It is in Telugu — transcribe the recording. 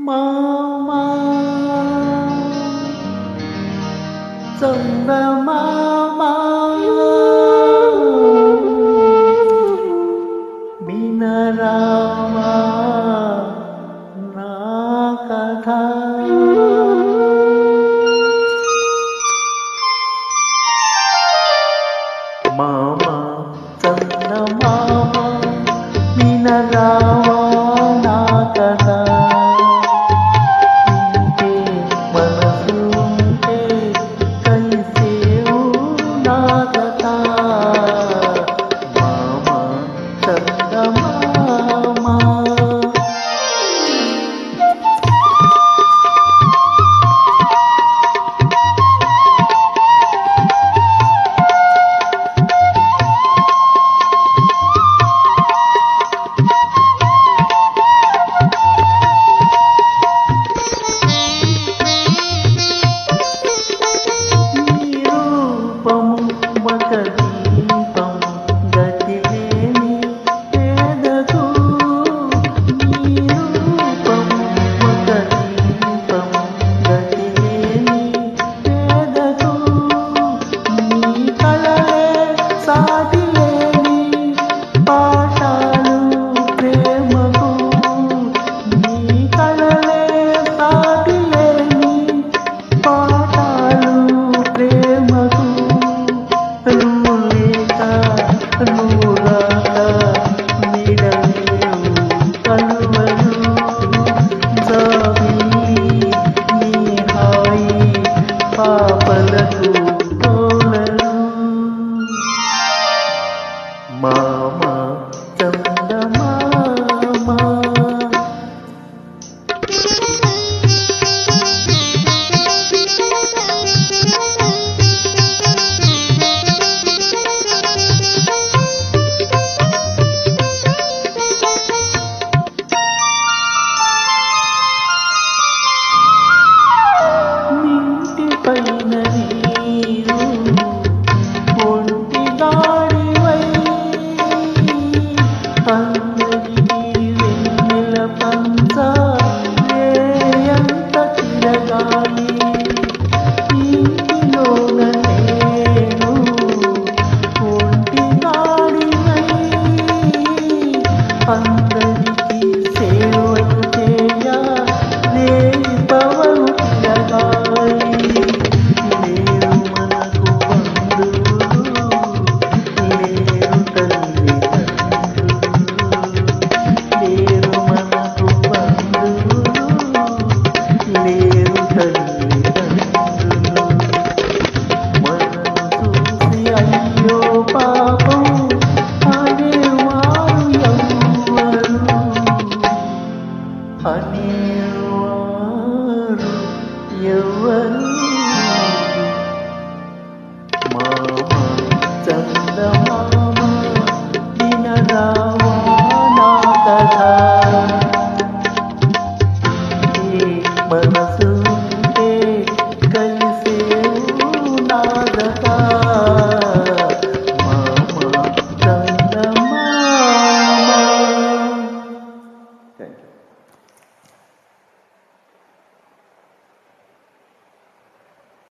మామా చందమామా వినరావా నా కథ. మామా చందమామా వినరావా నా కథ. ఇంకే మనసు ఉంటే కలిసేవు నా కథ. మామా చందమామా మామా చందమామా నింటి పైన నీరు ఒంటి దాడివై అందరికీ వెన్నెల పంచ ఎంత తిరగాలి. ఇంటిలోన నేను ఒంటి దాడివై అందరికీ సేవలు చేయ లేని పవను తిరగాలి. లేరు మనకు బంధువులు, లేరు తల్లిదండ్రులు, లేరు మనకు బంధువులు, లేరు తల్లిదండ్రులు. మనను చూసి అయ్యో పాపం అనేవారు ఎవ్వరు, అనేవారు ఎవ్వరు. మామా చందమామా వినరావా నా కథ. ఏ మనసు ఉంటే కలిసేవు నా కథ.